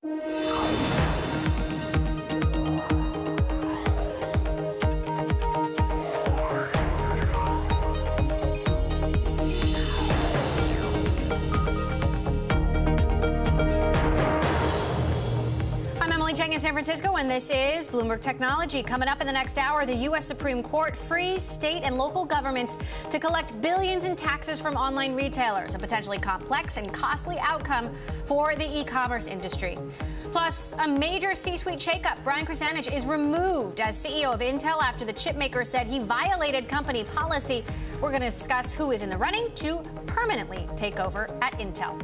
In San Francisco, and this is Bloomberg Technology. Coming up in the next hour, the U.S. Supreme Court frees state and local governments to collect billions in taxes from online retailers, a potentially complex and costly outcome for the e-commerce industry. Plus, a major C-suite shakeup. Brian Krzanich is removed as CEO of Intel after the chipmaker said he violated company policy. We're going to discuss who is in the running to permanently take over at Intel.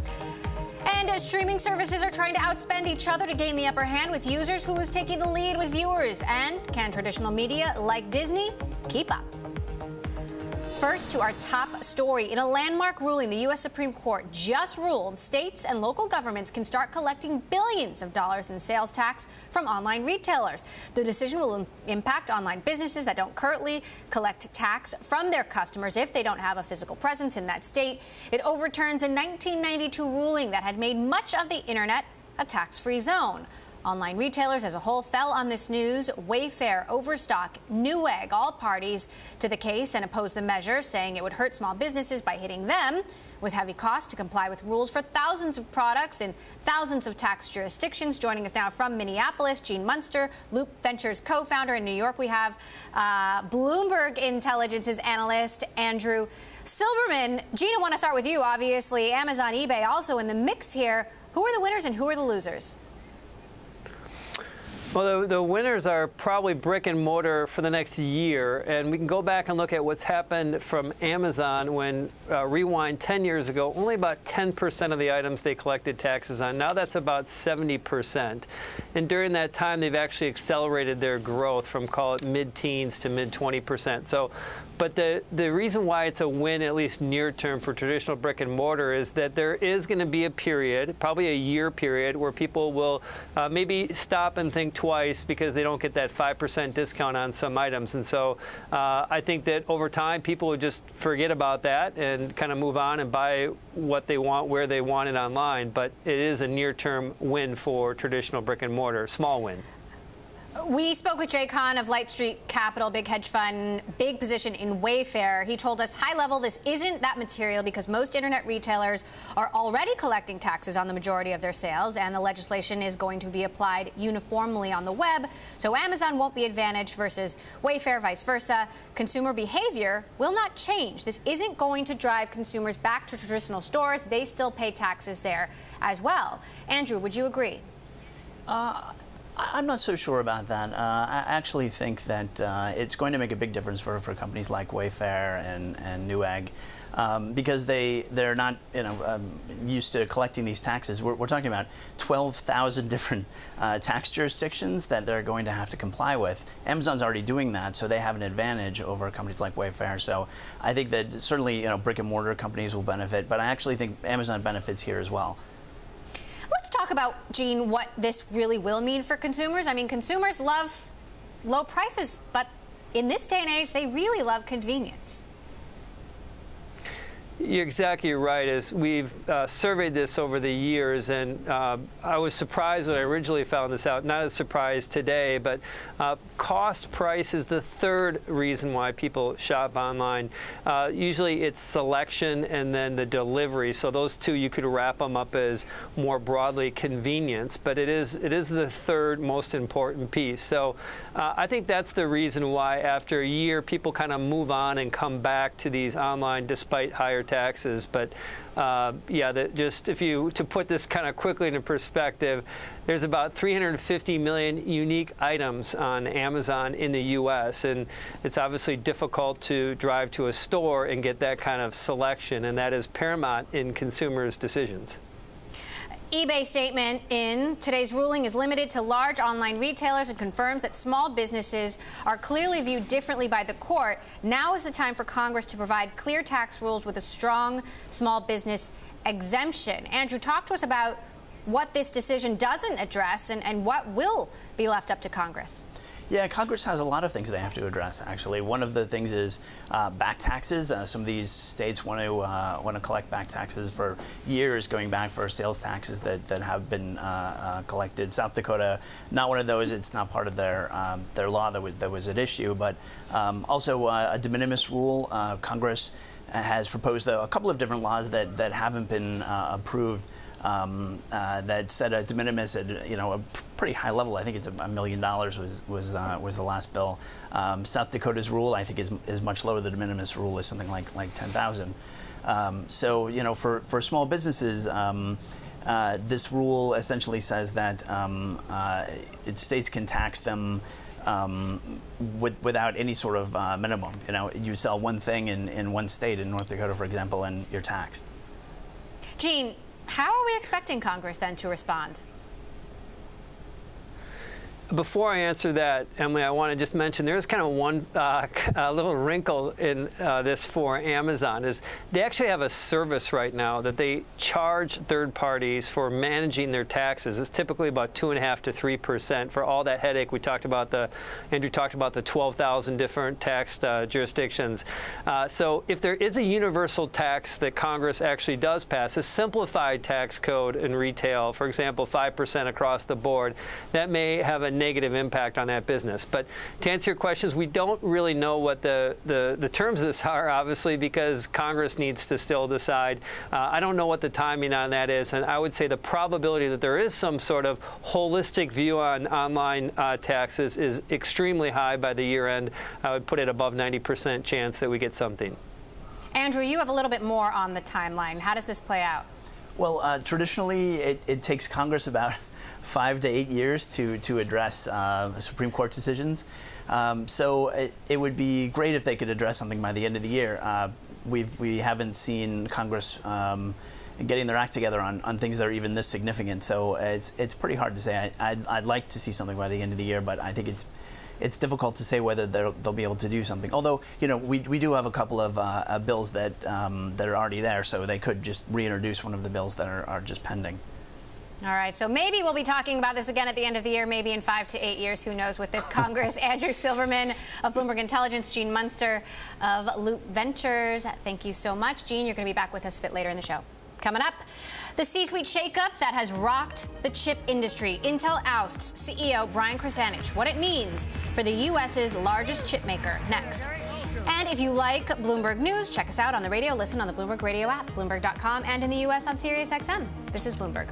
And streaming services are trying to outspend each other to gain the upper hand with users. Who is taking the lead with viewers? And can traditional media like Disney keep up? First, to our top story. In a landmark ruling, the U.S. Supreme Court just ruled states and local governments can start collecting billions of dollars in sales tax from online retailers. The decision will impact online businesses that don't currently collect tax from their customers if they don't have a physical presence in that state. It overturns a 1992 ruling that had made much of the internet a tax-free zone. Online retailers as a whole fell on this news. Wayfair, Overstock, Newegg, all parties to the case and opposed the measure, saying it would hurt small businesses by hitting them with heavy costs to comply with rules for thousands of products in thousands of tax jurisdictions. Joining us now from Minneapolis, Gene Munster, Loop Ventures co-founder. In New York, we have Bloomberg Intelligence's analyst, Andrew Silberman. Gene, I want to start with you. Obviously, Amazon, eBay also in the mix here. Who are the winners and who are the losers? Well, the winners are probably brick and mortar for the next year, and we can go back and look at what's happened from Amazon when, rewind 10 years ago, only about 10% of the items they collected taxes on. Now that's about 70%. And during that time, they've actually accelerated their growth from, call it, mid-teens to mid-20%. So, but the reason why it's a win, at least near term, for traditional brick and mortar is that there is going to be a period, probably a year period, where people will maybe stop and think twice because they don't get that 5% discount on some items. And so I think that over time, people would just forget about that and kind of move on and buy what they want, where they want it online. But it is a near-term win for traditional brick and mortar, small win. We spoke with Jay Kahn of Light Street Capital, big hedge fund, big position in Wayfair. He told us high level this isn't that material because most internet retailers are already collecting taxes on the majority of their sales, and the legislation is going to be applied uniformly on the web. So Amazon won't be advantaged versus Wayfair, vice versa. Consumer behavior will not change. This isn't going to drive consumers back to traditional stores. They still pay taxes there as well. Andrew, would you agree? I'm not so sure about that. I actually think that it's going to make a big difference for companies like Wayfair and Newegg because they're not used to collecting these taxes. We're talking about 12,000 different tax jurisdictions that they're going to have to comply with. Amazon's already doing that, so they have an advantage over companies like Wayfair. So I think that certainly brick and mortar companies will benefit, but I actually think Amazon benefits here as well. Let's talk about, Gene, what this really will mean for consumers. I mean, consumers love low prices, but in this day and age, they really love convenience. You're exactly right. As we've surveyed this over the years, and I was surprised when I originally found this out. Not as surprised today, but cost price is the third reason why people shop online. Usually it's selection and then the delivery. So those two, you could wrap them up as more broadly convenience, but it is the third most important piece. So I think that's the reason why after a year people kind of move on and come back to these online despite higher taxes. But to put this kind of quickly into perspective, there's about 350 million unique items on Amazon in the U.S., and it's obviously difficult to drive to a store and get that kind of selection, and that is paramount in consumers' decisions. eBay statement in today's ruling is limited to large online retailers and confirms that small businesses are clearly viewed differently by the court. Now is the time for Congress to provide clear tax rules with a strong small business exemption. Andrew, talk to us about what this decision doesn't address and what will be left up to Congress. Yeah, Congress has a lot of things they have to address, actually. One of the things is back taxes. Some of these states want to collect back taxes for years, going back for sales taxes that have been collected. South Dakota, not one of those. It's not part of their law that was at issue. But also a de minimis rule. Congress has proposed a couple of different laws that haven't been approved. That set a de minimis at a pretty high level. I think it's $1 million was the last bill. South Dakota's rule, I think, is much lower. The de minimis rule is something like 10,000. So for small businesses, this rule essentially says that states can tax them without any sort of minimum. You sell one thing in one state, in North Dakota, for example, and you're taxed. Gene, how are we expecting Congress then to respond? Before I answer that, Emily, I want to just mention there's kind of one little wrinkle in this for Amazon is they actually have a service right now that they charge third parties for managing their taxes. It's typically about 2.5% to 3% for all that headache. Andrew talked about the 12,000 different tax jurisdictions. So if there is a universal tax that Congress actually does pass, a simplified tax code in retail, for example, 5% across the board, that may have a negative impact on that business. But to answer your questions, we don't really know what the terms of this are, obviously, because Congress needs to still decide. I don't know what the timing on that is, and I would say the probability that there is some sort of holistic view on online taxes is extremely high by the year end. I would put it above 90% chance that we get something. Andrew, you have a little bit more on the timeline. How does this play out? Well, traditionally, it takes Congress about 5 to 8 years to address Supreme Court decisions. So it would be great if they could address something by the end of the year. We haven't seen Congress getting their act together on things that are even this significant. So it's pretty hard to say. I'd like to see something by the end of the year, but I think it's difficult to say whether they'll be able to do something. Although, we do have a couple of bills that are already there, so they could just reintroduce one of the bills that are just pending. All right, so maybe we'll be talking about this again at the end of the year, maybe in 5 to 8 years, who knows, with this Congress. Andrew Silverman of Bloomberg Intelligence, Gene Munster of Loop Ventures. Thank you so much. Gene, you're going to be back with us a bit later in the show. Coming up, the C-suite shakeup that has rocked the chip industry. Intel ousts CEO Brian Krzanich. What it means for the U.S.'s largest chip maker. Next. And if you like Bloomberg News, check us out on the radio. Listen on the Bloomberg Radio app, Bloomberg.com, and in the U.S. on SiriusXM. This is Bloomberg.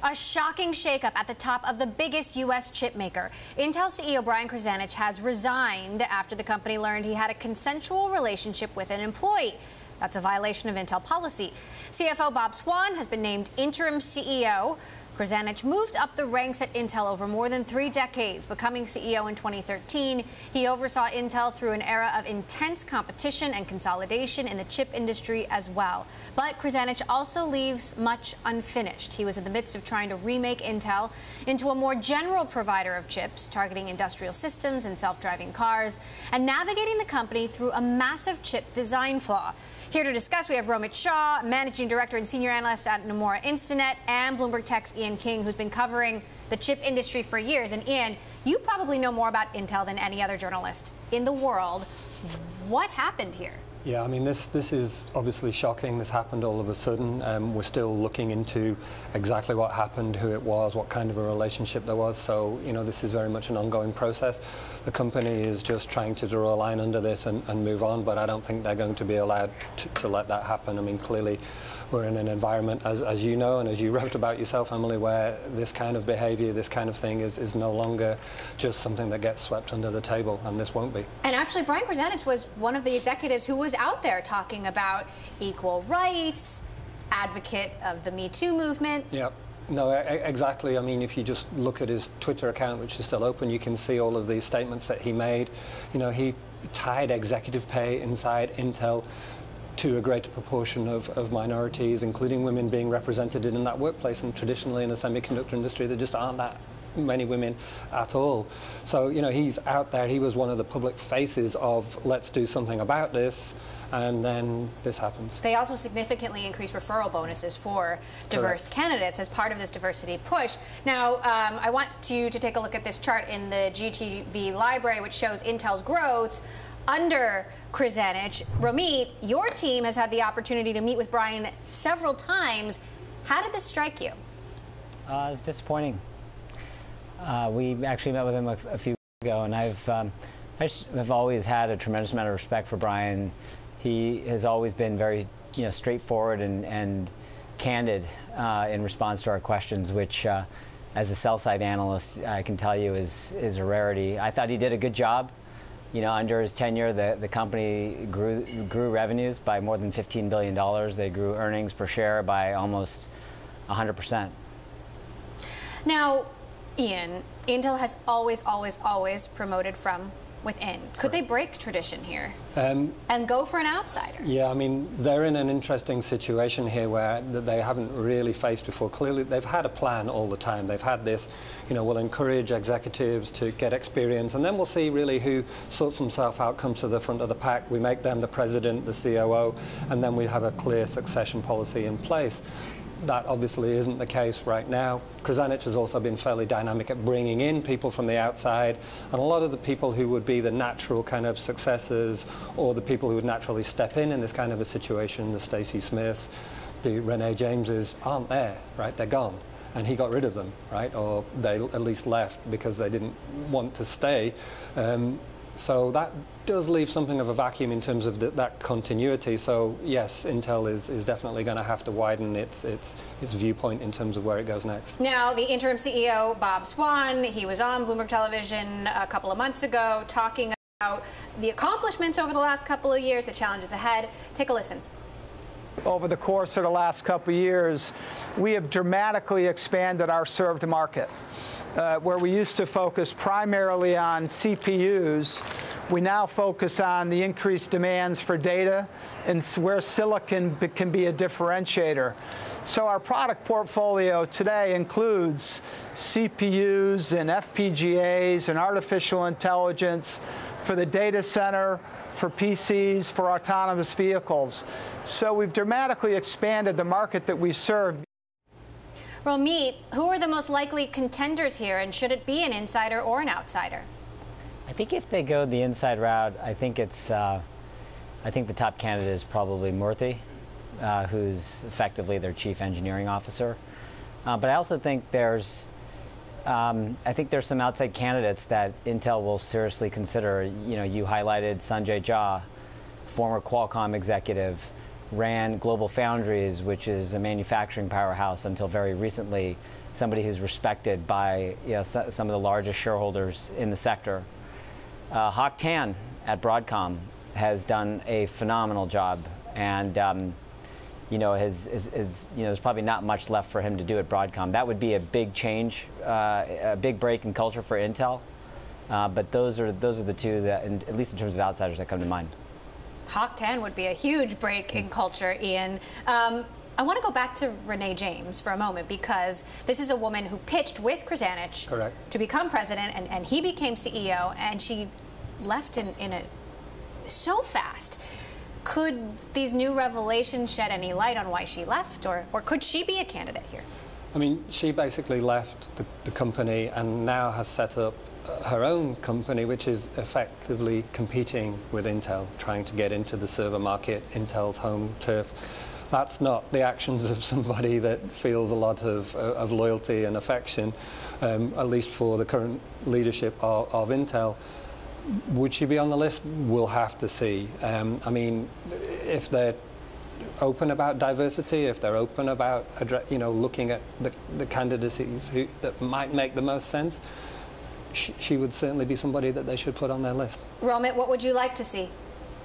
A shocking shakeup at the top of the biggest U.S. chip maker. Intel CEO Brian Krzanich has resigned after the company learned he had a consensual relationship with an employee. That's a violation of Intel policy. CFO Bob Swan has been named interim CEO. Krzanich moved up the ranks at Intel over more than 3 decades, becoming CEO in 2013. He oversaw Intel through an era of intense competition and consolidation in the chip industry as well. But Krzanich also leaves much unfinished. He was in the midst of trying to remake Intel into a more general provider of chips, targeting industrial systems and self-driving cars, and navigating the company through a massive chip design flaw. Here to discuss, we have Romit Shah, Managing Director and Senior Analyst at Nomura Instinet, and Bloomberg Tech's Ian King, who's been covering the chip industry for years. And Ian, you probably know more about Intel than any other journalist in the world. What happened here? Yeah, I mean, this is obviously shocking. This happened all of a sudden. We're still looking into exactly what happened, who it was, what kind of a relationship there was. So, this is very much an ongoing process. The company is just trying to draw a line under this and move on, but I don't think they're going to be allowed to let that happen. I mean, clearly, we're in an environment, as you know, and as you wrote about yourself, Emily, where this kind of behavior, this kind of thing is no longer just something that gets swept under the table, and this won't be. And actually, Brian Krzanich was one of the executives who was out there talking about equal rights, advocate of the Me Too movement. Yeah. No, exactly. I mean, if you just look at his Twitter account, which is still open, you can see all of these statements that he made. He tied executive pay inside Intel to a greater proportion of minorities, including women being represented in that workplace. And traditionally in the semiconductor industry, there just aren't that many women at all. So, you know, he's out there. He was one of the public faces of let's do something about this. And then this happens. They also significantly increased referral bonuses for diverse candidates as part of this diversity push. Now, I want you to take a look at this chart in the GTV library, which shows Intel's growth under Krasanich. Romit, your team has had the opportunity to meet with Brian several times. How did this strike you? It's disappointing. We actually met with him a few weeks ago, and I have always had a tremendous amount of respect for Brian. He has always been very, straightforward and candid in response to our questions, which, as a sell-side analyst, I can tell you is a rarity. I thought he did a good job. Under his tenure, the company grew revenues by more than $15 billion. They grew earnings per share by almost 100%. Now, Ian, Intel has always promoted from within. Could they break tradition here and go for an outsider? Yeah, I mean, they're in an interesting situation here where they haven't really faced before. Clearly, they've had a plan all the time. They've had this, we'll encourage executives to get experience, and then we'll see really who sorts themselves out, comes to the front of the pack. We make them the president, the COO, and then we have a clear succession policy in place. That obviously isn't the case right now. Krasanich has also been fairly dynamic at bringing in people from the outside, and a lot of the people who would be the natural kind of successors or the people who would naturally step in this kind of a situation, the Stacey Smiths, the Renee Jameses, aren't there, right? They're gone. And he got rid of them, right? Or they at least left because they didn't want to stay. So that does leave something of a vacuum in terms of that continuity. So yes, Intel is definitely going to have to widen its viewpoint in terms of where it goes next. Now, the interim CEO, Bob Swan, he was on Bloomberg Television a couple of months ago talking about the accomplishments over the last couple of years, the challenges ahead. Take a listen. Over the course of the last couple of years, we have dramatically expanded our served market. Where we used to focus primarily on CPUs, we now focus on the increased demands for data and where silicon can be a differentiator. So our product portfolio today includes CPUs and FPGAs and artificial intelligence for the data center, for PCs, for autonomous vehicles. So we've dramatically expanded the market that we serve. Romit, who are the most likely contenders here, and should it be an insider or an outsider? I think if they go the inside route, I think the top candidate is probably Murthy, who's effectively their chief engineering officer. But I also think there's some outside candidates that Intel will seriously consider. You highlighted Sanjay Jha, former Qualcomm executive, ran Global Foundries, which is a manufacturing powerhouse until very recently, somebody who's respected by some of the largest shareholders in the sector. Hock Tan at Broadcom has done a phenomenal job, and there's probably not much left for him to do at Broadcom. That would be a big change, a big break in culture for Intel. But those are the two that, at least in terms of outsiders, that come to mind. Hock Tan would be a huge break in culture, Ian. I want to go back to Renee James for a moment, because this is a woman who pitched with Krasanich to become president, and he became CEO, and she left so fast. Could these new revelations shed any light on why she left, or could she be a candidate here? I mean, she basically left the company and now has set up her own company, which is effectively competing with Intel, trying to get into the server market, Intel's home turf. That's not the actions of somebody that feels a lot of loyalty and affection, at least for the current leadership of Intel. Would she be on the list? We'll have to see. I mean, if they're open about diversity, if they're open about looking at the candidacies that might make the most sense, she would certainly be somebody that they should put on their list. Romit, what would you like to see?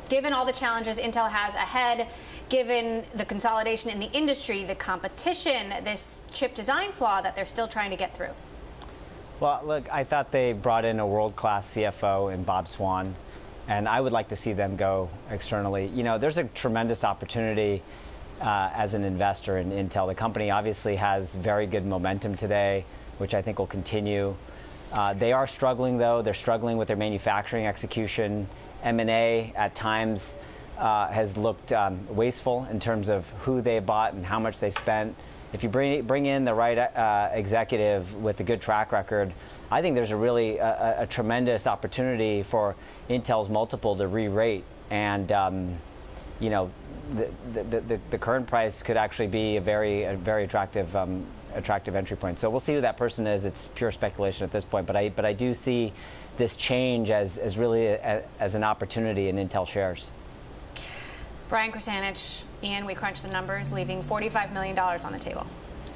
Given all the challenges Intel has ahead, given the consolidation in the industry, the competition, this chip design flaw that they're still trying to get through. Well, look, I thought they brought in a world-class CFO in Bob Swan, and I would like to see them go externally. There's a tremendous opportunity as an investor in Intel. The company obviously has very good momentum today. which I think will continue. They are struggling, though. They're struggling with their manufacturing execution. M&A at times has looked wasteful in terms of who they bought and how much they spent. If you bring in the right executive with a good track record, I think there's a really a tremendous opportunity for Intel's multiple to re-rate. And you know, the current price could actually be a very attractive entry point. So we'll see who that person is. It's pure speculation at this point, but I do see this change as really as an opportunity in Intel shares. Brian Krasanich, Ian, we crunched the numbers, leaving $45 million on the table.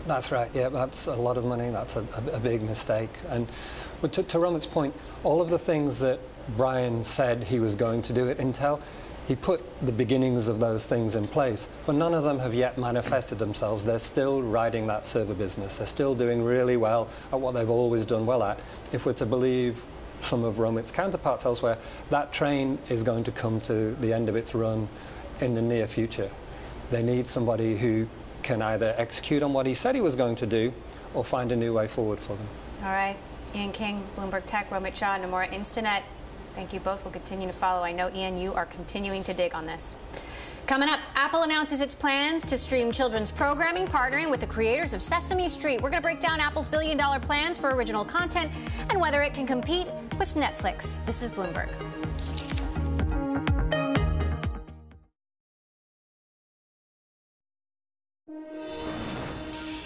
That's right. Yeah, that's a lot of money. That's a big mistake. And but to Romit's point, all of the things that Brian said he was going to do at Intel, he put the beginnings of those things in place, but none of them have yet manifested themselves. They're still riding that server business. They're still doing really well at what they've always done well at. If we're to believe some of Romit's counterparts elsewhere, that train is going to come to the end of its run in the near future. They need somebody who can either execute on what he said he was going to do or find a new way forward for them. All right. Ian King, Bloomberg Tech, Romit Shah, Nomura Instinet. Thank you both. We'll continue to follow. I know, Ian, you are continuing to dig on this. Coming up, Apple announces its plans to stream children's programming, partnering with the creators of Sesame Street. We're going to break down Apple's billion-dollar plans for original content and whether it can compete with Netflix. This is Bloomberg.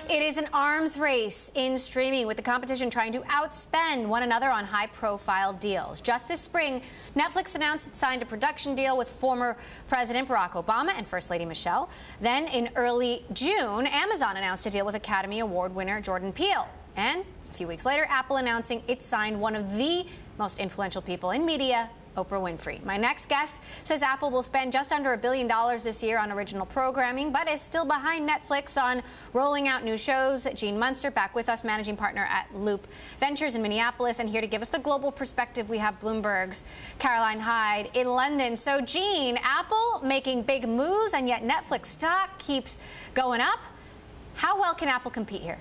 It is an arms race in streaming, with the competition trying to outspend one another on high-profile deals. Just this spring, Netflix announced it signed a production deal with former President Barack Obama and First Lady Michelle. Then, in early June, Amazon announced a deal with Academy Award winner Jordan Peele. And a few weeks later, Apple announcing it signed one of the most influential people in media, Oprah Winfrey. My next guest says Apple will spend just under $1 billion this year on original programming, but is still behind Netflix on rolling out new shows. Gene Munster, back with us, managing partner at Loop Ventures in Minneapolis, and here to give us the global perspective, we have Bloomberg's Caroline Hyde in London. So, Gene, Apple making big moves, and yet Netflix stock keeps going up. How well can Apple compete here?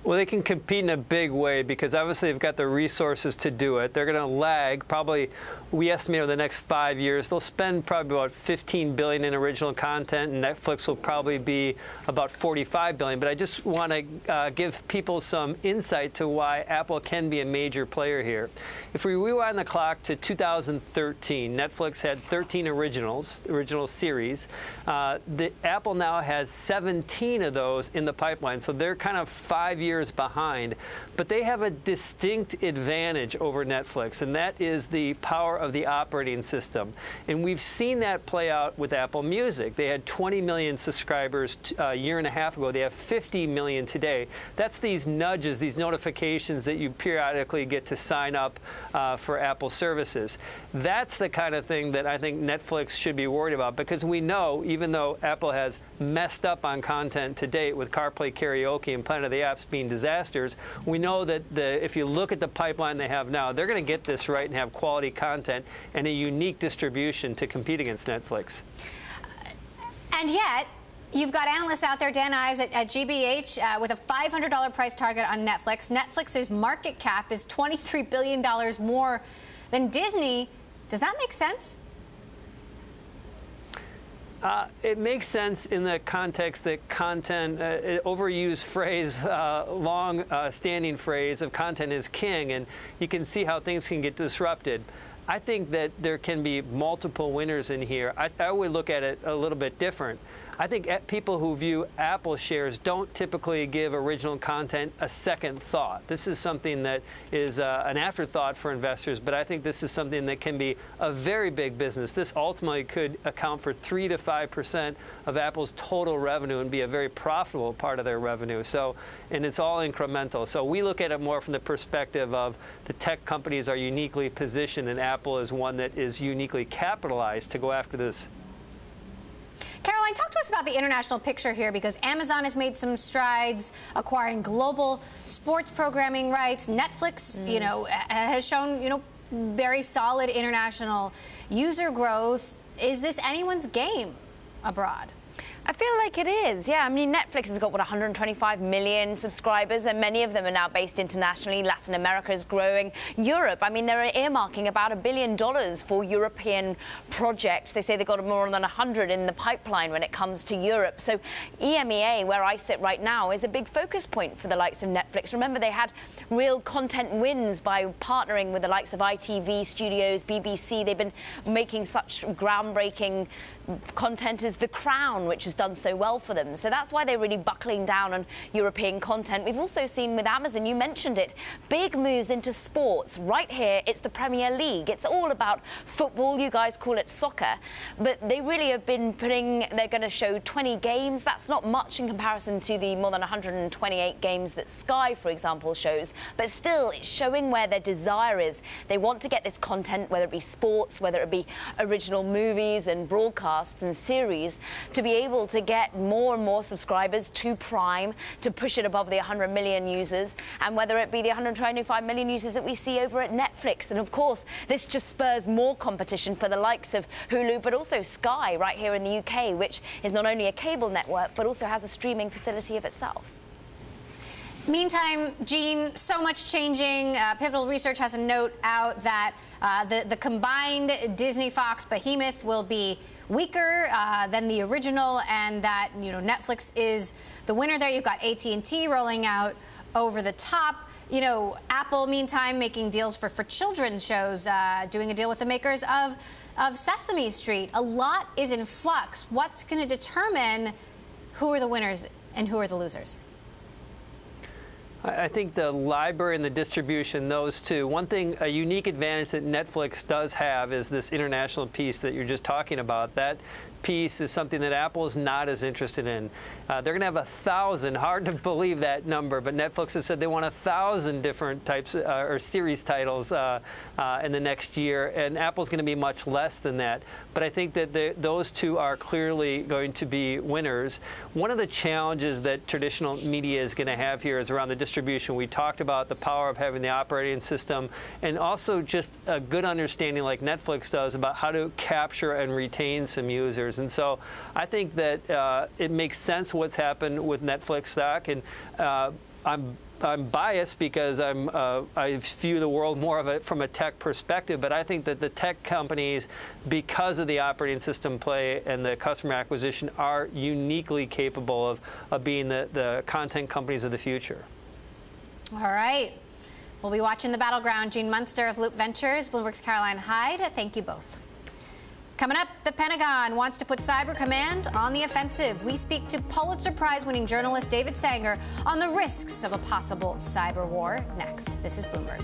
Well, they can compete in a big way because obviously they've got the resources to do it. They're going to lag probably, we estimate, over the next 5 years. They'll spend probably about $15 billion in original content, and Netflix will probably be about $45 billion. But I just want to give people some insight to why Apple can be a major player here. If we rewind the clock to 2013, Netflix had 13 original series. Apple now has 17 of those in the pipeline, so they're kind of 5 years behind, but they have a distinct advantage over Netflix, and that is the power of the operating system. And we've seen that play out with Apple Music. They had 20 million subscribers a year and a half ago. They have 50 million today. That's these nudges, these notifications that you periodically get to sign up for Apple services. That's the kind of thing that I think Netflix should be worried about, because we know, even though Apple has messed up on content to date with CarPlay Karaoke and Planet of the Apps being disasters, we know that if you look at the pipeline they have now, they're going to get this right and have quality content and a unique distribution to compete against Netflix. And yet, you've got analysts out there, Dan Ives at GBH, with a $500 price target on Netflix. Netflix's market cap is $23 billion more than Disney. Does that make sense? It makes sense in the context that content, overused phrase, long-standing phrase of content is king, and you can see how things can get disrupted. I think that there can be multiple winners in here. I would look at it a little bit different. I think people who view Apple shares don't typically give original content a second thought. This is something that is an afterthought for investors, but I think this is something that can be a very big business. This ultimately could account for 3 to 5% of Apple's total revenue and be a very profitable part of their revenue. So, and it's all incremental. So we look at it more from the perspective of the tech companies are uniquely positioned, and Apple is one that is uniquely capitalized to go after this. Caroline, talk to us about the international picture here, because Amazon has made some strides acquiring global sports programming rights. Netflix, has shown, very solid international user growth. Is this anyone's game abroad? I feel like it is, yeah. I mean, Netflix has got, what, 125 million subscribers, and many of them are now based internationally. Latin America is growing. Europe, I mean, they're earmarking about $1 billion for European projects. They say they've got more than 100 in the pipeline when it comes to Europe. So EMEA, where I sit right now, is a big focus point for the likes of Netflix. Remember, they had real content wins by partnering with the likes of ITV Studios, BBC. They've been making such groundbreaking content as The Crown, which has done so well for them. So that's why they're really buckling down on European content. We've also seen with Amazon, you mentioned it, big moves into sports. Right here, it's the Premier League. It's all about football. You guys call it soccer. But they really have been they're going to show 20 games. That's not much in comparison to the more than 128 games that Sky, for example, shows. But still, it's showing where their desire is. They want to get this content, whether it be sports, whether it be original movies and broadcasts and series, to be able to get more and more subscribers to Prime, to push it above the 100 million users, and whether it be the 125 million users that we see over at Netflix. And of course, this just spurs more competition for the likes of Hulu, but also Sky right here in the UK, which is not only a cable network, but also has a streaming facility of itself. Meantime, Jean, so much changing. Pivotal Research has a note out that the combined Disney-Fox behemoth will be weaker than the original, and that, you know, Netflix is the winner there. You've got AT&T rolling out over the top. You know, Apple, meantime, making deals for children's shows, doing a deal with the makers of Sesame Street. A lot is in flux. What's going to determine who are the winners and who are the losers? I think the library and the distribution, those two. One thing, a unique advantage that Netflix does have is this international piece that you're just talking about. That piece is something that Apple is not as interested in. They're going to have 1,000, hard to believe that number, but Netflix has said they want 1,000 different types or series titles in the next year, and Apple's going to be much less than that. But I think that those two are clearly going to be winners. One of the challenges that traditional media is going to have here is around the distribution. We talked about the power of having the operating system, and also just a good understanding, like Netflix does, about how to capture and retain some users. And so I think that it makes sense what's happened with Netflix stock, and I'm biased because I view the world more of it from a tech perspective, but I think that the tech companies, because of the operating system play and the customer acquisition, are uniquely capable of being the content companies of the future. All right. We'll be watching the battleground. Gene Munster of Loop Ventures, Bloomberg's Caroline Hyde. Thank you both. Coming up, the Pentagon wants to put Cyber Command on the offensive. We speak to Pulitzer Prize-winning journalist David Sanger on the risks of a possible cyber war next. This is Bloomberg.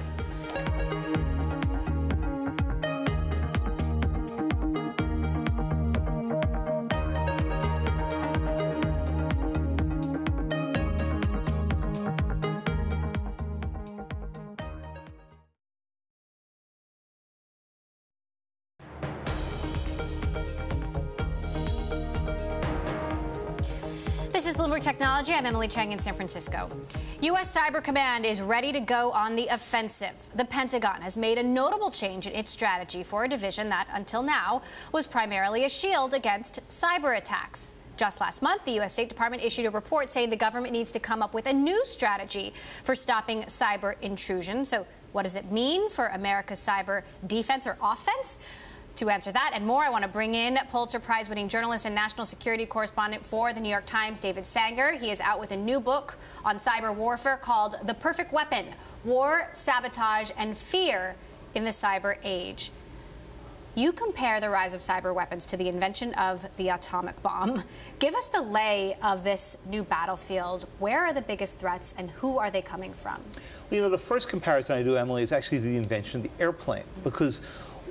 This is Bloomberg Technology. I'm Emily Chang in San Francisco. U.S. Cyber Command is ready to go on the offensive. The Pentagon has made a notable change in its strategy for a division that, until now, was primarily a shield against cyber attacks. Just last month, the U.S. State Department issued a report saying the government needs to come up with a new strategy for stopping cyber intrusion. So what does it mean for America's cyber defense or offense? To answer that and more, I want to bring in Pulitzer Prize-winning journalist and national security correspondent for the New York Times, David Sanger. He is out with a new book on cyber warfare called The Perfect Weapon: War, Sabotage, and Fear in the Cyber Age. You compare the rise of cyber weapons to the invention of the atomic bomb. Give us the lay of this new battlefield. Where are the biggest threats and who are they coming from? Well, you know, the first comparison I do, Emily, is actually the invention of the airplane, because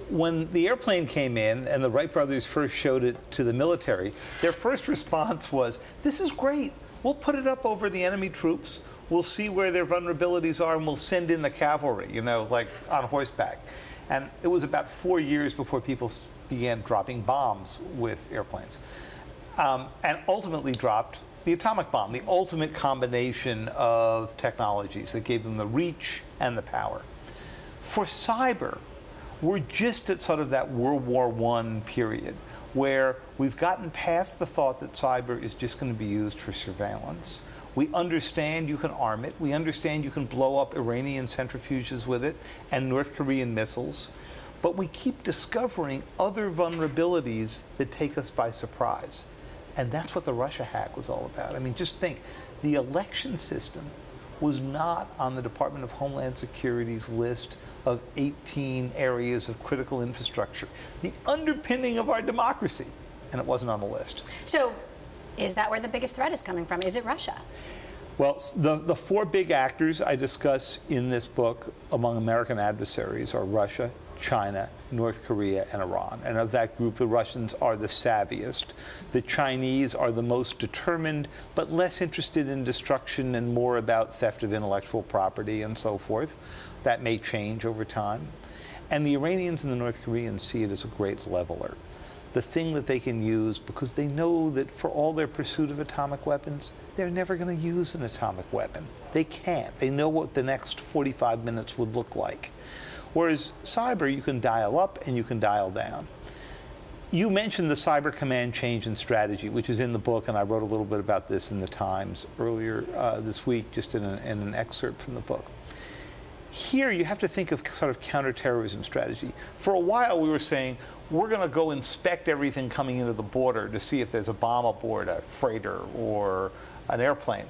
when the airplane came in and the Wright brothers first showed it to the military, their first response was, this is great. We'll put it up over the enemy troops. We'll see where their vulnerabilities are, and we'll send in the cavalry, you know, like on horseback. And it was about 4 years before people began dropping bombs with airplanes. And ultimately dropped the atomic bomb, the ultimate combination of technologies that gave them the reach and the power. For cyber, we're just at sort of that World War I period, where we've gotten past the thought that cyber is just going to be used for surveillance. We understand you can arm it. We understand you can blow up Iranian centrifuges with it and North Korean missiles. But we keep discovering other vulnerabilities that take us by surprise. And that's what the Russia hack was all about. I mean, just think, the election system was not on the Department of Homeland Security's list of 18 areas of critical infrastructure, the underpinning of our democracy, and it wasn't on the list. So, is that where the biggest threat is coming from? Is it Russia? Well, the four big actors I discuss in this book among American adversaries are Russia, China, North Korea, and Iran. And of that group, the Russians are the savviest. The Chinese are the most determined, but less interested in destruction and more about theft of intellectual property and so forth. That may change over time. And the Iranians and the North Koreans see it as a great leveler. The thing that they can use, because they know that for all their pursuit of atomic weapons, they're never going to use an atomic weapon. They can't. They know what the next 45 minutes would look like. Whereas cyber, you can dial up and you can dial down. You mentioned the Cyber Command change in strategy, which is in the book, and I wrote a little bit about this in the Times earlier this week, just in an excerpt from the book. Here, you have to think of sort of counterterrorism strategy. For a while, we were saying, we're going to go inspect everything coming into the border to see if there's a bomb aboard a freighter or an airplane.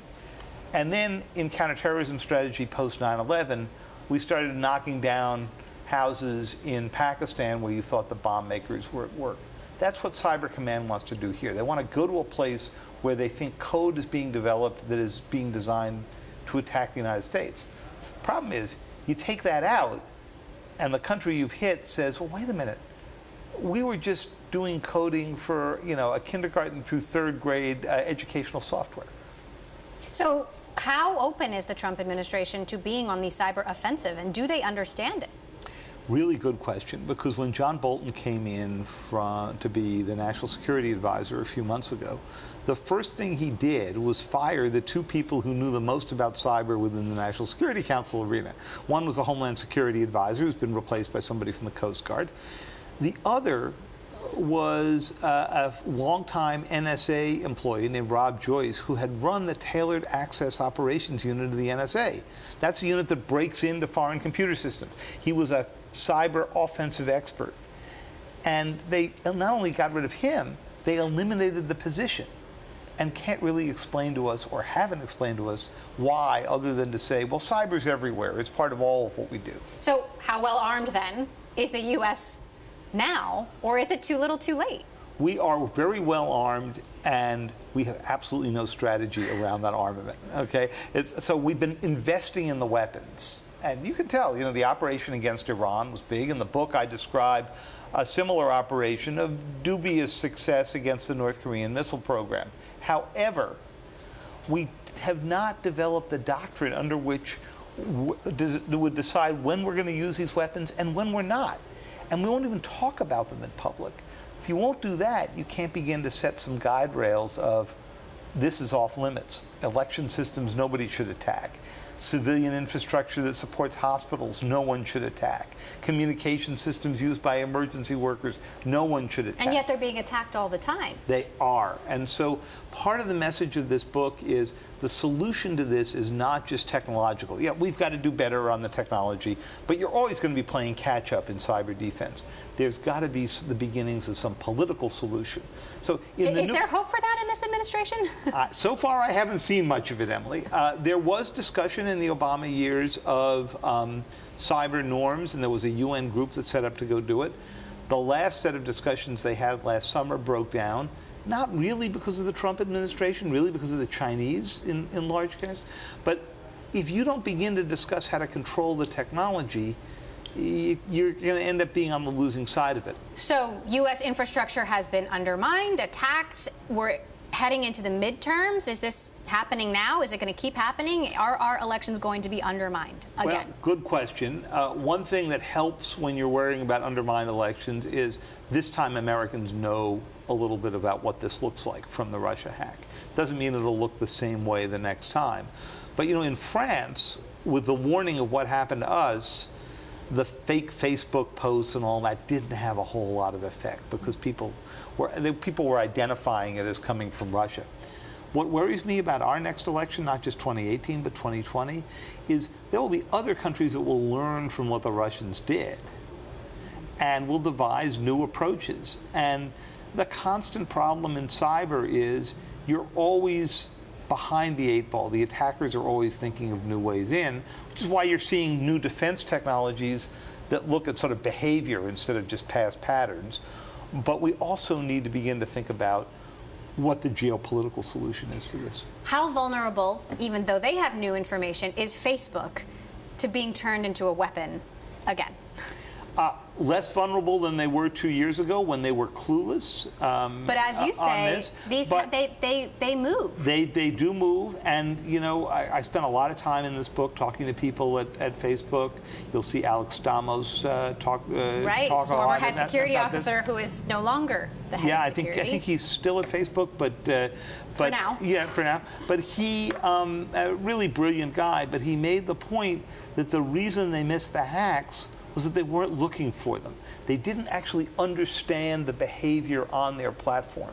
And then in counterterrorism strategy post 9/11, we started knocking down houses in Pakistan where you thought the bomb makers were at work. That's what Cyber Command wants to do here. They want to go to a place where they think code is being developed that is being designed to attack the United States. The problem is, you take that out, and the country you've hit says, well, wait a minute. We were just doing coding for, a kindergarten through third grade educational software. So how open is the Trump administration to being on the cyber offensive, and do they understand it? Really good question, because when John Bolton came in to be the National Security Advisor a few months ago, the first thing he did was fire the two people who knew the most about cyber within the National Security Council arena. One was the Homeland Security Advisor, who's been replaced by somebody from the Coast Guard. The other was a longtime NSA employee named Rob Joyce, who had run the Tailored Access Operations Unit of the NSA. That's the unit that breaks into foreign computer systems. He was a cyber offensive expert. And they not only got rid of him, they eliminated the position and can't really explain to us, or haven't explained to us, why, other than to say, well, cyber's everywhere. It's part of all of what we do. So how well armed, then, is the U.S. now, or is it too little too late? We are very well armed, and we have absolutely no strategy around that armament, okay? So we've been investing in the weapons. And you can tell, the operation against Iran was big. In the book, I describe a similar operation of dubious success against the North Korean missile program. However, we have not developed the doctrine under which would decide when we're going to use these weapons and when we're not. And we won't even talk about them in public. If you won't do that, you can't begin to set some guide rails of this is off limits. Election systems, nobody should attack. Civilian infrastructure that supports hospitals, no one should attack. Communication systems used by emergency workers, no one should attack. And yet they're being attacked all the time. They are. And so part of the message of this book is the solution to this is not just technological. Yeah, we've got to do better on the technology, but you're always going to be playing catch up in cyber defense. There's got to be the beginnings of some political solution. So is there hope for that in this administration? So far, I haven't seen much of it, Emily. There was discussion in the Obama years of cyber norms, and there was a UN group that set up to go do it. The last set of discussions they had last summer broke down, not really because of the Trump administration, really because of the Chinese in large cases. But if you don't begin to discuss how to control the technology, you're going to end up being on the losing side of it. So U.S. infrastructure has been undermined, attacked. We're heading into the midterms. Is this happening now? Is it going to keep happening? Are our elections going to be undermined again? Well, good question. One thing that helps when you're worrying about undermined elections is this time Americans know a little bit about what this looks like from the Russia hack. Doesn't mean it'll look the same way the next time. But in France, with the warning of what happened to us, the fake Facebook posts and all that didn't have a whole lot of effect because people were identifying it as coming from Russia. What worries me about our next election, not just 2018 but 2020, is there will be other countries that will learn from what the Russians did and will devise new approaches. And the constant problem in cyber is you're always behind the eight ball. The attackers are always thinking of new ways in, which is why you're seeing new defense technologies that look at sort of behavior instead of just past patterns. But we also need to begin to think about what the geopolitical solution is to this. How vulnerable, even though they have new information, is Facebook to being turned into a weapon again? Less vulnerable than they were 2 years ago when they were clueless. But as you say, they move. They do move, and you know, I spent a lot of time in this book talking to people at Facebook. You'll see Alex Stamos talk. Right, former head security officer who is no longer the head of security. I think he's still at Facebook, but for now. Yeah, for now. But he, a really brilliant guy. But he made the point that the reason they missed the hacks was that they weren't looking for them. They didn't actually understand the behavior on their platform.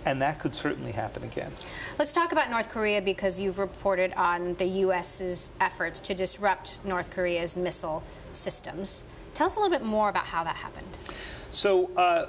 And that could certainly happen again. Let's talk about North Korea, because you've reported on the U.S.'s efforts to disrupt North Korea's missile systems. Tell us a little bit more about how that happened. So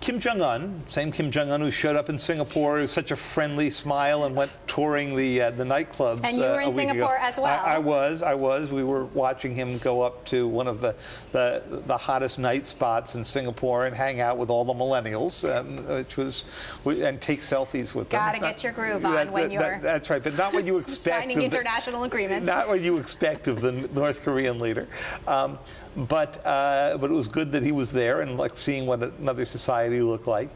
Kim Jong-un, same Kim Jong-un who showed up in Singapore with such a friendly smile and went touring the nightclubs. And you were in Singapore as well. I was. We were watching him go up to one of the hottest night spots in Singapore and hang out with all the millennials, and take selfies with them. Gotta get your groove on when you're. That's right, but not what you expect. Signing international agreements. Not what you expect of the North Korean leader. But it was good that he was there and like seeing what another society looked like.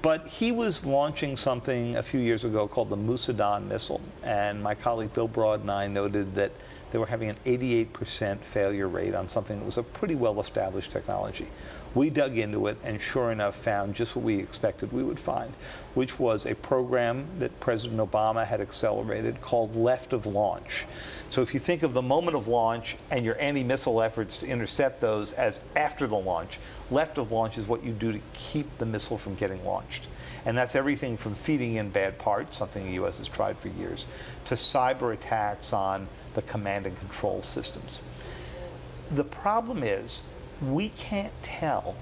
But he was launching something a few years ago called the Musadon missile. And my colleague Bill Broad and I noted that they were having an 88% failure rate on something that was a pretty well-established technology. We dug into it and sure enough found just what we expected we would find, which was a program that President Obama had accelerated called left of launch. So if you think of the moment of launch and your anti-missile efforts to intercept those as after the launch, left of launch is what you do to keep the missile from getting launched. And that's everything from feeding in bad parts, something the U.S. has tried for years, to cyber attacks on the command and control systems. The problem is we can't tell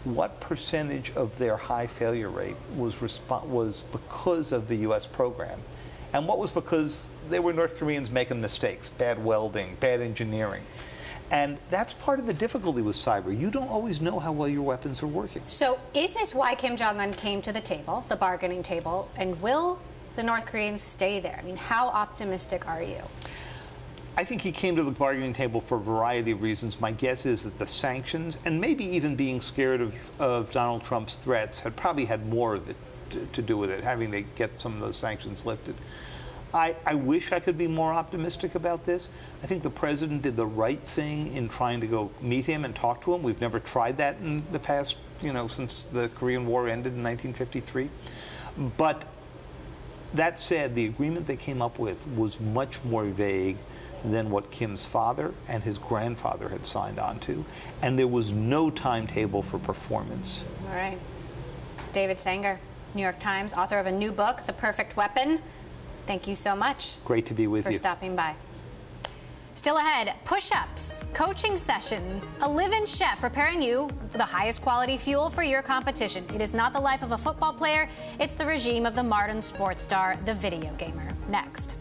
what percentage of their high failure rate was because of the U.S. program, and what was because they were North Koreans making mistakes, bad welding, bad engineering. And that's part of the difficulty with cyber. You don't always know how well your weapons are working. So is this why Kim Jong-un came to the table, the bargaining table, and will the North Koreans stay there? I mean, how optimistic are you? I think he came to the bargaining table for a variety of reasons. My guess is that the sanctions, and maybe even being scared of Donald Trump's threats, had probably had more of it to do with it, having to get some of those sanctions lifted. I wish I could be more optimistic about this. I think the president did the right thing in trying to go meet him and talk to him. We've never tried that in the past, since the Korean War ended in 1953. But that said, the agreement they came up with was much more vague than what Kim's father and his grandfather had signed on to, and there was no timetable for performance. All right. David Sanger, New York Times, author of a new book, The Perfect Weapon. Thank you so much. Great to be with you. For stopping by. Still ahead, push-ups, coaching sessions, a live-in chef preparing you for the highest quality fuel for your competition. It is not the life of a football player, it's the regime of the modern sports star, the video gamer. Next.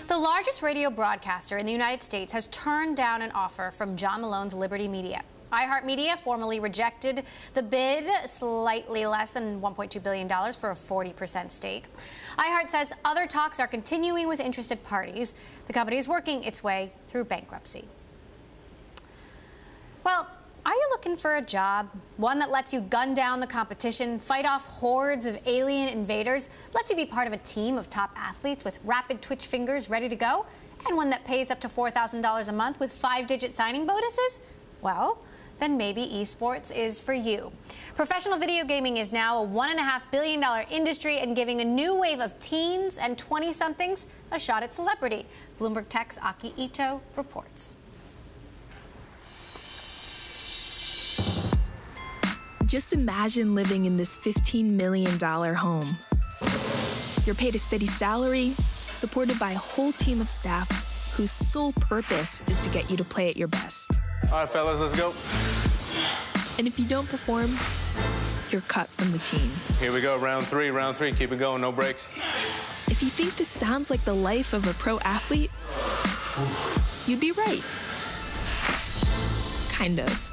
The largest radio broadcaster in the United States has turned down an offer from John Malone's Liberty Media. iHeartMedia formally rejected the bid, slightly less than $1.2 billion for a 40% stake. iHeart says other talks are continuing with interested parties. The company is working its way through bankruptcy. Well, are you looking for a job? One that lets you gun down the competition, fight off hordes of alien invaders, lets you be part of a team of top athletes with rapid twitch fingers ready to go, and one that pays up to $4,000 a month with 5-digit signing bonuses? Well, then maybe esports is for you. Professional video gaming is now a $1.5 billion industry and giving a new wave of teens and 20-somethings a shot at celebrity. Bloomberg Tech's Aki Ito reports. Just imagine living in this $15 million home. You're paid a steady salary, supported by a whole team of staff whose sole purpose is to get you to play at your best. All right, fellas, let's go. And if you don't perform, you're cut from the team. Here we go, round three, keep it going, no breaks. If you think this sounds like the life of a pro athlete, you'd be right. Kind of.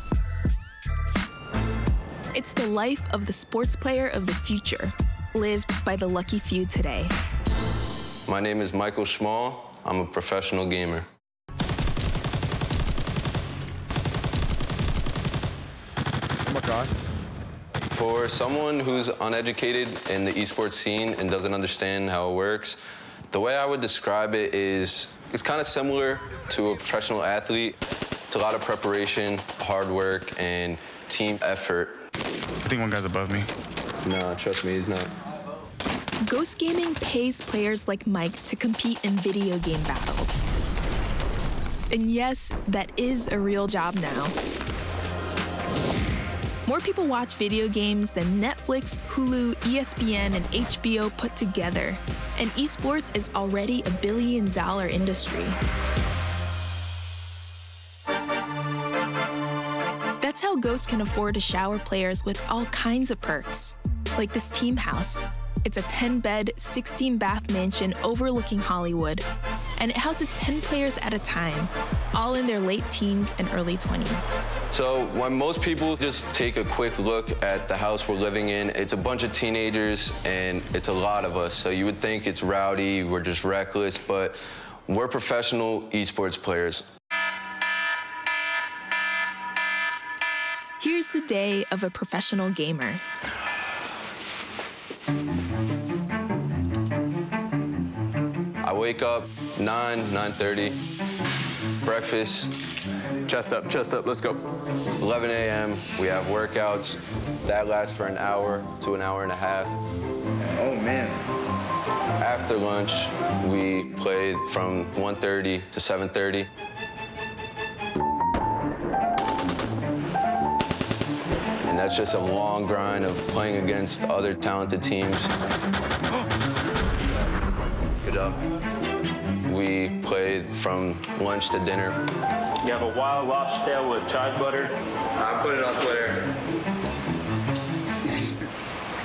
It's the life of the sports player of the future, lived by the lucky few today. My name is Michael Schmall. I'm a professional gamer. Oh my gosh. For someone who's uneducated in the esports scene and doesn't understand how it works, the way I would describe it is it's kind of similar to a professional athlete. It's a lot of preparation, hard work, and team effort. I think one guy's above me. No, trust me, he's not. Ghost Gaming pays players like Mike to compete in video game battles. And yes, that is a real job now. More people watch video games than Netflix, Hulu, ESPN, and HBO put together. And esports is already a $1 billion industry. That's how Ghost can afford to shower players with all kinds of perks, like this team house. It's a 10-bed, 16-bath mansion overlooking Hollywood, and it houses 10 players at a time, all in their late teens and early 20s. So when most people just take a quick look at the house we're living in, it's a bunch of teenagers and it's a lot of us. So you would think it's rowdy, we're just reckless, but we're professional esports players. Here's the day of a professional gamer. I wake up 9:30, breakfast. Chest up, let's go. 11 a.m., we have workouts. That lasts for an hour to an hour and a half. Oh, man. After lunch, we played from 1:30 to 7:30. And that's just a long grind of playing against other talented teams. Good job. We played from lunch to dinner. You have a wild lobster tail with chive butter. I put it on Twitter.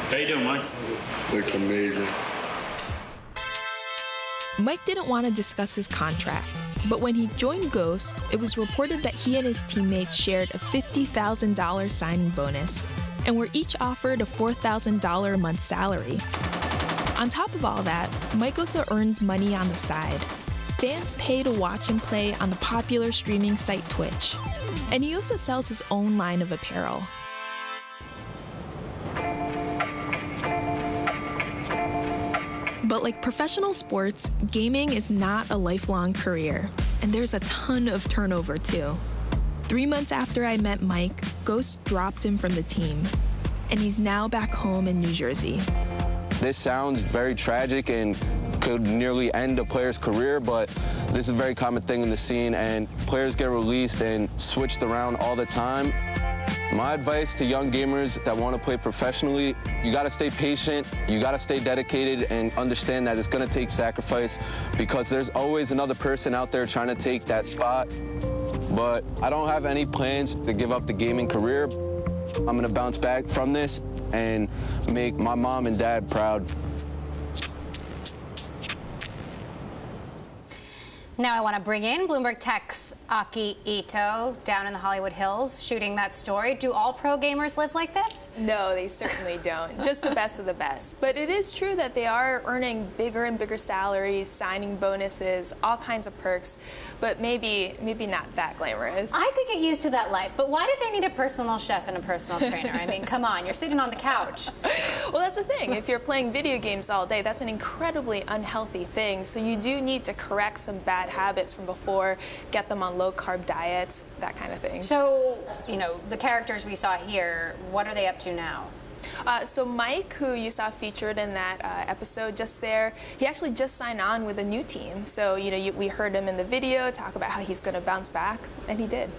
How you doing, Mike? Looks amazing. Mike didn't want to discuss his contract, but when he joined Ghost, it was reported that he and his teammates shared a $50,000 signing bonus and were each offered a $4,000 a month salary. On top of all that, Mike also earns money on the side. Fans pay to watch him play on the popular streaming site Twitch, and he also sells his own line of apparel. But like professional sports, gaming is not a lifelong career, and there's a ton of turnover too. 3 months after I met Mike, Ghost dropped him from the team, and he's now back home in New Jersey. This sounds very tragic and could nearly end a player's career, but this is a very common thing in the scene, and players get released and switched around all the time. My advice to young gamers that want to play professionally, you got to stay patient, you got to stay dedicated, and understand that it's going to take sacrifice because there's always another person out there trying to take that spot. But I don't have any plans to give up the gaming career. I'm going to bounce back from this and make my mom and dad proud. Now I want to bring in Bloomberg Tech's Aki Ito down in the Hollywood Hills shooting that story. Do all pro gamers live like this? No, they certainly don't. Just the best of the best. But it is true that they are earning bigger and bigger salaries, signing bonuses, all kinds of perks, but maybe not that glamorous. I could get used to that life, but why do they need a personal chef and a personal trainer? I mean, come on, you're sitting on the couch. Well, that's the thing. If you're playing video games all day, that's an incredibly unhealthy thing. So you do need to correct some bad bad habits from before, get them on low-carb diets, that kind of thing. So, the characters we saw here, what are they up to now? So Mike, who you saw featured in that episode just there, he actually just signed on with a new team. So, we heard him in the video talk about how he's going to bounce back, and he did.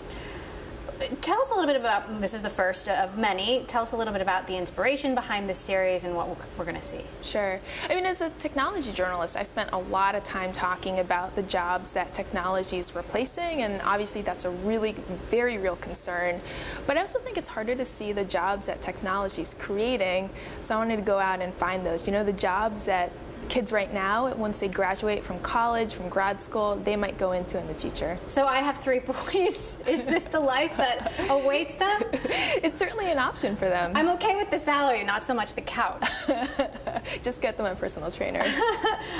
Tell us a little bit about, this is the first of many, tell us a little bit about the inspiration behind this series and what we're going to see. Sure. I mean, as a technology journalist, I spent a lot of time talking about the jobs that technology is replacing, and obviously that's a really very real concern. But I also think it's harder to see the jobs that technology is creating, so I wanted to go out and find those. The jobs that kids right now, once they graduate from college, from grad school, they might go into in the future. So I have 3 boys. Is this the life that awaits them? It's certainly an option for them. I'm okay with the salary, not so much the couch. Just get them a personal trainer.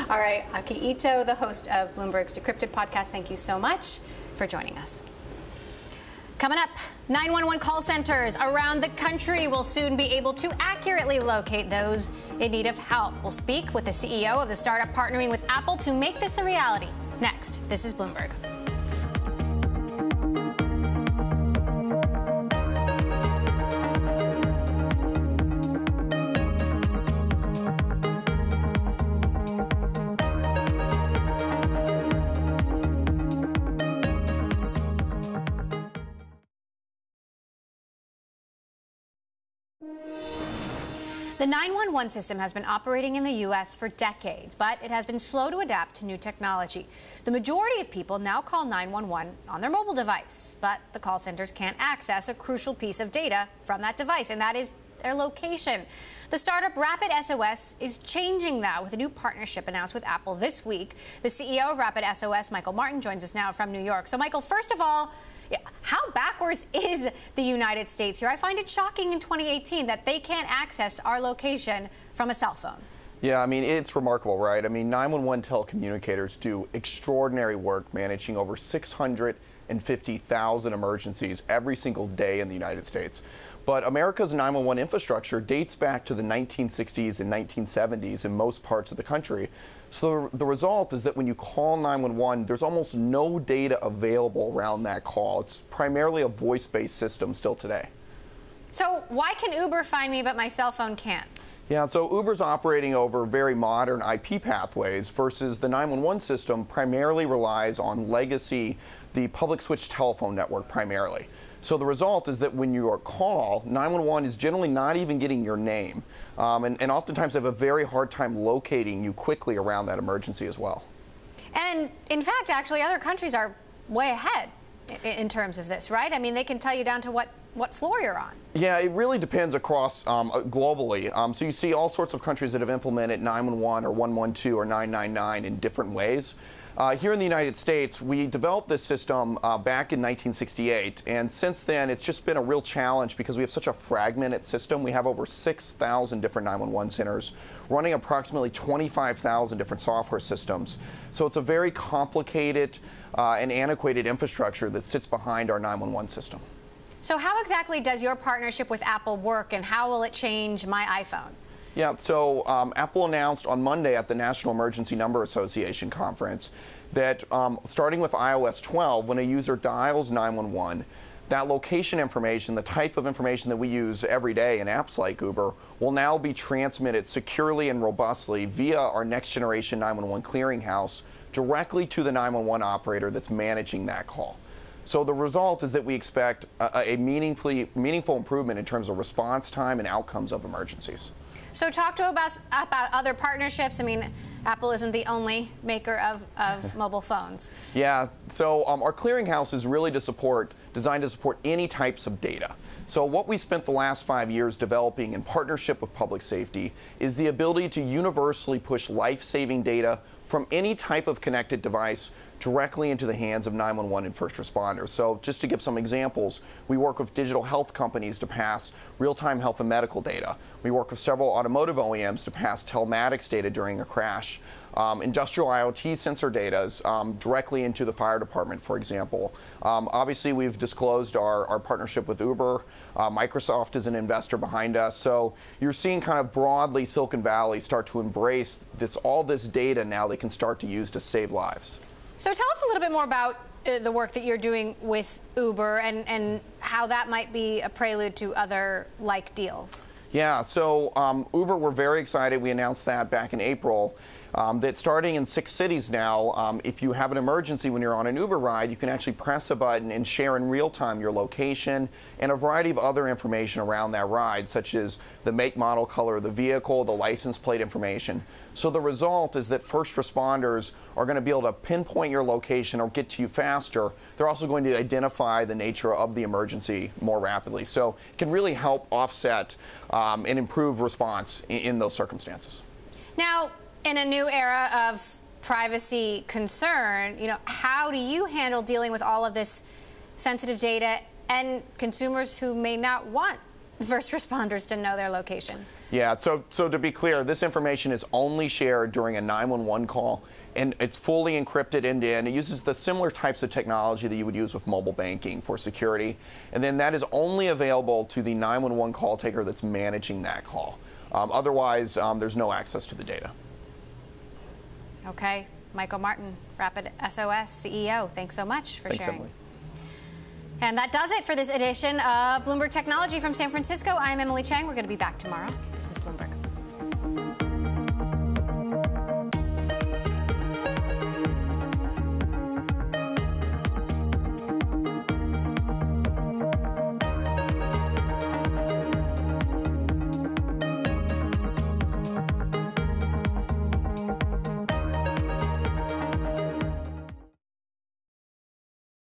All right, Aki Ito, the host of Bloomberg's Decrypted podcast, thank you so much for joining us. Coming up, 911 call centers around the country will soon be able to accurately locate those in need of help. We'll speak with the CEO of the startup partnering with Apple to make this a reality. Next, this is Bloomberg. The 911 system has been operating in the U.S. for decades, but it has been slow to adapt to new technology. The majority of people now call 911 on their mobile device, but the call centers can't access a crucial piece of data from that device, and that is their location. The startup Rapid SOS is changing that with a new partnership announced with Apple this week. The CEO of Rapid SOS, Michael Martin, joins us now from New York. So, Michael, first of all, how backwards is the United States here? I find it shocking in 2018 that they can't access our location from a cell phone. Yeah, I mean, it's remarkable, right? I mean, 911 telecommunicators do extraordinary work managing over 650,000 emergencies every single day in the United States. But America's 911 infrastructure dates back to the 1960s and 1970s in most parts of the country. So the result is that when you call 911, there's almost no data available around that call. It's primarily a voice-based system still today. So why can Uber find me but my cell phone can't? Yeah, so Uber's operating over very modern IP pathways versus the 911 system primarily relies on legacy, the public switch telephone network primarily. So the result is that when you are call, 911 is generally not even getting your name. And oftentimes have a very hard time locating you quickly around that emergency as well. And in fact, actually, other countries are way ahead in terms of this, right? I mean, they can tell you down to what floor you're on. Yeah, it really depends across globally. So you see all sorts of countries that have implemented 911 or 112 or 999 in different ways. Here in the United States, we developed this system back in 1968, and since then it's just been a real challenge because we have such a fragmented system. We have over 6,000 different 911 centers running approximately 25,000 different software systems. So it's a very complicated and antiquated infrastructure that sits behind our 911 system. So how exactly does your partnership with Apple work, and how will it change my iPhone? Yeah, so Apple announced on Monday at the National Emergency Number Association conference that starting with iOS 12, when a user dials 911, that location information, the type of information that we use every day in apps like Uber, will now be transmitted securely and robustly via our next generation 911 clearinghouse directly to the 911 operator that's managing that call. So the result is that we expect a meaningful improvement in terms of response time and outcomes of emergencies. So talk to us about other partnerships. I mean, Apple isn't the only maker of mobile phones. Yeah, so our clearinghouse is really designed to support any types of data. So what we spent the last 5 years developing in partnership with public safety is the ability to universally push life-saving data from any type of connected device directly into the hands of 911 and first responders. So just to give some examples, we work with digital health companies to pass real-time health and medical data. We work with several automotive OEMs to pass telematics data during a crash. Industrial IoT sensor data directly into the fire department, for example. Obviously, we've disclosed our partnership with Uber. Microsoft is an investor behind us. So you're seeing kind of broadly Silicon Valley start to embrace all this data now they can start to use to save lives. So tell us a little bit more about the work that you're doing with Uber and how that might be a prelude to other like deals. Yeah, so Uber, we're very excited. We announced that back in April. That starting in 6 cities now, if you have an emergency when you're on an Uber ride, you can actually press a button and share in real time your location and a variety of other information around that ride, such as the make, model, color of the vehicle, the license plate information. So the result is that first responders are going to be able to pinpoint your location or get to you faster. They're also going to identify the nature of the emergency more rapidly. So it can really help offset and improve response in those circumstances. Now, in a new era of privacy concern, how do you handle dealing with all of this sensitive data and consumers who may not want first responders to know their location? Yeah, so to be clear, this information is only shared during a 911 call, and it's fully encrypted end-to-end. It uses the similar types of technology that you would use with mobile banking for security, and then that is only available to the 911 call taker that's managing that call. Otherwise, there's no access to the data. Okay. Michael Martin, Rapid SOS CEO, thanks so much for sharing. Emily. And that does it for this edition of Bloomberg Technology from San Francisco. I'm Emily Chang. We're going to be back tomorrow. This is Bloomberg.